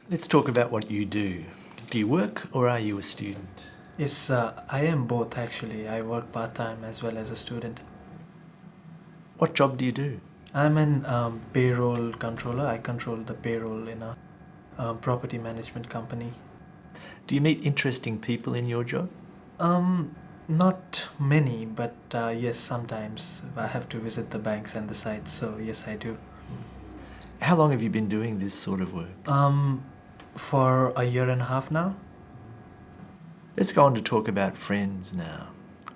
Let's talk about what you do. Do you work or are you a student? Yes, I am both actually. I work part-time as well as a student. What job do you do? I'm an payroll controller. I control the payroll in a property management company. Do you meet interesting people in your job? Not many, but yes, sometimes I have to visit the banks and the sites, so yes, I do. How long have you been doing this sort of work? For a year and a half now. Let's go on to talk about friends now.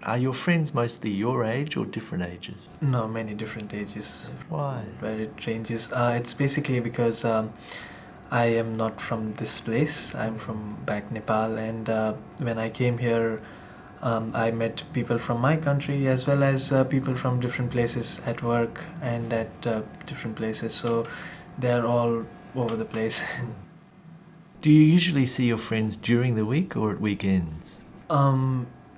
Are your friends mostly your age or different ages? No, many different ages. Why? Where it ranges. It's basically because I am not from this place. I'm from back Nepal, and when I came here, I met people from my country as well as people from different places at work and at different places. So they're all over the place. Do you usually see your friends during the week or at weekends?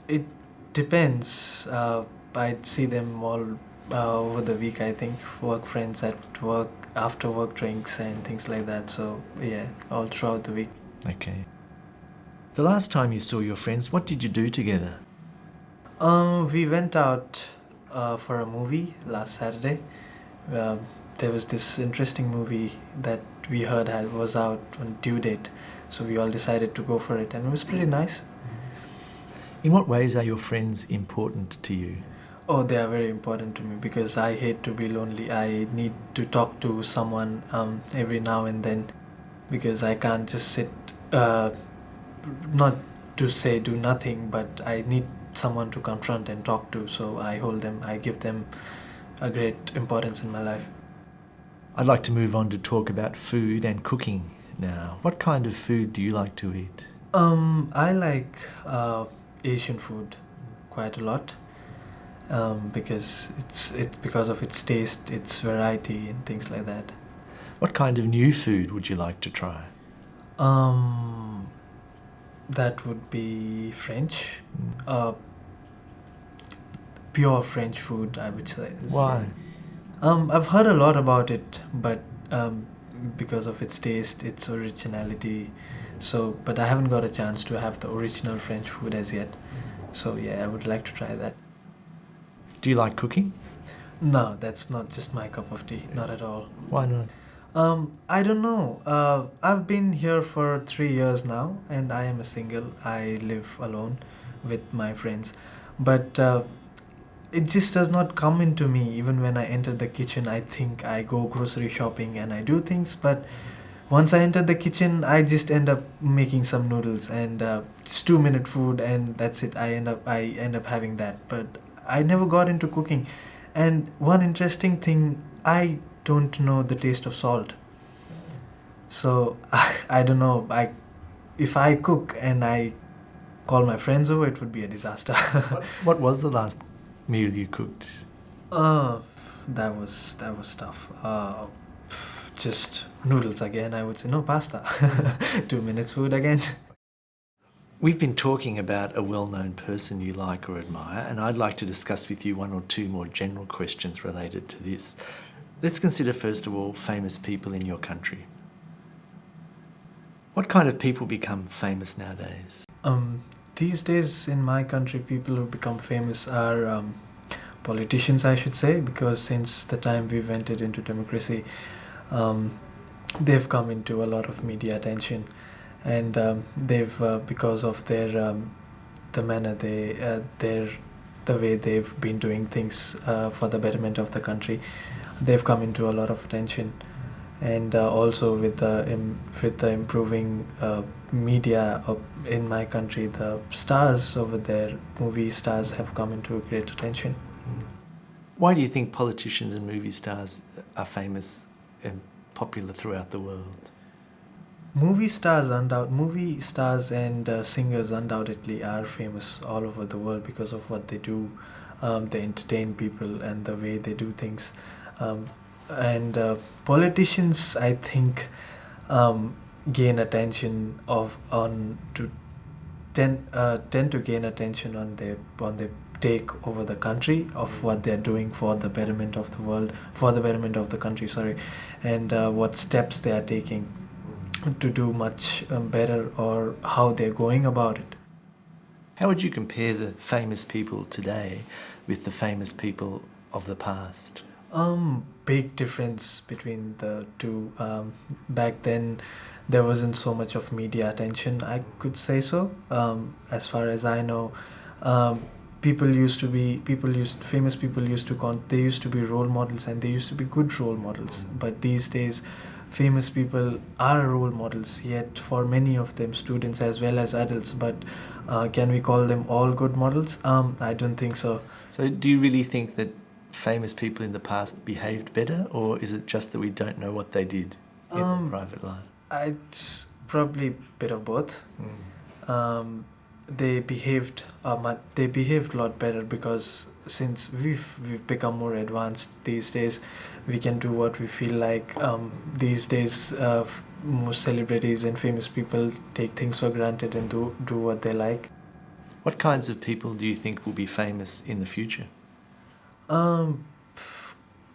It depends. I'd see them all over the week, I think. Work friends at work, after work drinks and things like that. So yeah, all throughout the week. Okay. The last time you saw your friends, what did you do together? We went out for a movie last Saturday. Uh, there was this interesting movie that we heard was out on due date, so we all decided to go for it, and it was pretty nice. In what ways are your friends important to you? Oh, they are very important to me because I hate to be lonely. I need to talk to someone every now and then because I can't just sit, not to say do nothing, but I need someone to confront and talk to. So I hold them, I give them a great importance in my life. I'd like to move on to talk about food and cooking now. What kind of food do you like to eat? I like Asian food quite a lot. Because it's because of its taste, its variety, and things like that. What kind of new food would you like to try? That would be French. Pure French food, I would say. Why? I've heard a lot about it, but because of its taste, its originality. So, but I haven't got a chance to have the original French food as yet. So yeah, I would like to try that. Do you like cooking? No, that's not just my cup of tea. Not at all. Why not? I don't know. I've been here for 3 years now, and I am a single. I live alone with my friends, but it just does not come into me. Even when I enter the kitchen, I think I go grocery shopping and I do things, but once I enter the kitchen, I just end up making some noodles and just 2 minute food, and that's it. I end up having that, but I never got into cooking. And one interesting thing, I don't know the taste of salt. So I don't know. If I cook and I call my friends over, it would be a disaster. What was the last meal you cooked? That was tough. Just noodles again. I would say no pasta. 2 minutes food again. We've been talking about a well-known person you like or admire, and I'd like to discuss with you one or two more general questions related to this. Let's consider, first of all, famous people in your country. What kind of people become famous nowadays? These days in my country, people who become famous are politicians, I should say, because since the time we've entered into democracy, they've come into a lot of media attention, and they've because of their the manner the way they've been doing things for the betterment of the country, they've come into a lot of attention, and also with the improving media in my country, the stars over there, movie stars, have come into great attention. Why do you think politicians and movie stars are famous and popular throughout the world? Movie stars and singers undoubtedly are famous all over the world because of what they do. They entertain people and the way they do things. And politicians, I think, gain attention tend to gain attention on their take over the country of what they're doing for the betterment of the world, for the betterment of the country, sorry, and what steps they are taking. to do much better, or how they're going about it. How would you compare the famous people today with the famous people of the past? Big difference between the two. Back then, there wasn't so much of media attention, I could say so. As far as I know, famous people used to they used to be role models, and they used to be good role models. But these days, famous people are role models, yet for many of them, students as well as adults. But can we call them all good models? I don't think so. So do you really think that famous people in the past behaved better, or is it just that we don't know what they did in their private life? It's probably a bit of both. They behaved a lot better, because since we've become more advanced these days, we can do what we feel like. These days, most celebrities and famous people take things for granted and do what they like. What kinds of people do you think will be famous in the future?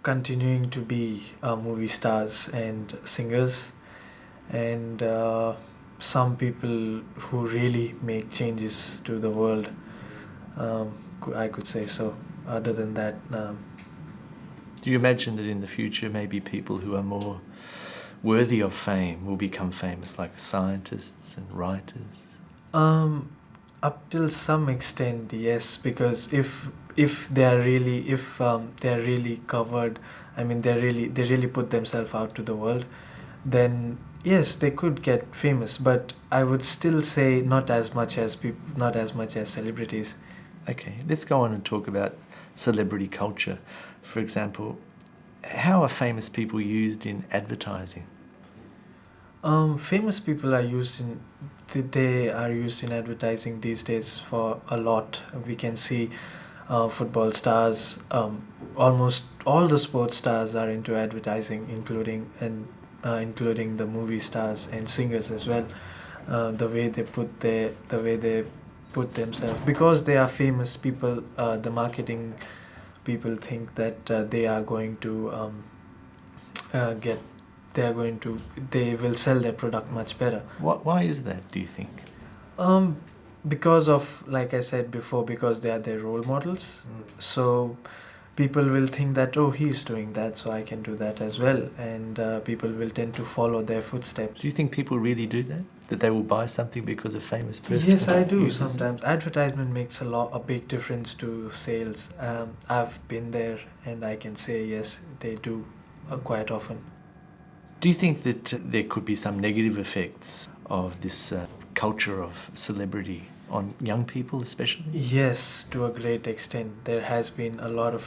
Continuing to be movie stars and singers, and some people who really make changes to the world. I could say so. Other than that, Do you imagine that in the future maybe people who are more worthy of fame will become famous, like scientists and writers? up till some extent, yes, because if they are really covered, I mean they really put themselves out to the world, then yes, they could get famous. But I would still say not as much as celebrities. Okay, let's go on and talk about celebrity culture. For example, how are famous people used in advertising? Famous people are used in they are used in advertising these days for a lot. We can see football stars. Almost all the sports stars are into advertising, including the movie stars and singers as well. The way they put themselves, because they are famous people. The marketing people think that they are going to get they will sell their product much better. Why is that, do you think? um because of, like I said before, because they are their role models. So people will think that, oh, he's doing that, so I can do that as well, and people will tend to follow their footsteps. Do you think people really do that? That they will buy something because a famous person Yes, I do. uses it? Sometimes advertisement makes a big difference to sales. I've been there, and I can say yes, they do quite often. Do you think that there could be some negative effects of this culture of celebrity on young people especially? Yes, to a great extent. There has been a lot of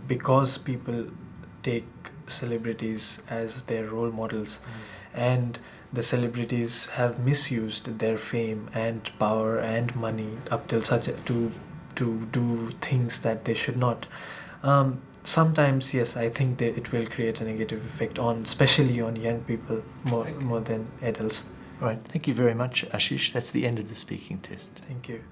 because people take celebrities as their role models, and the celebrities have misused their fame and power and money up till to do things that they should not. Sometimes, yes, I think that it will create a negative effect on, especially on young people, more than adults. All right, thank you very much, Aashish. That's the end of the speaking test. Thank you.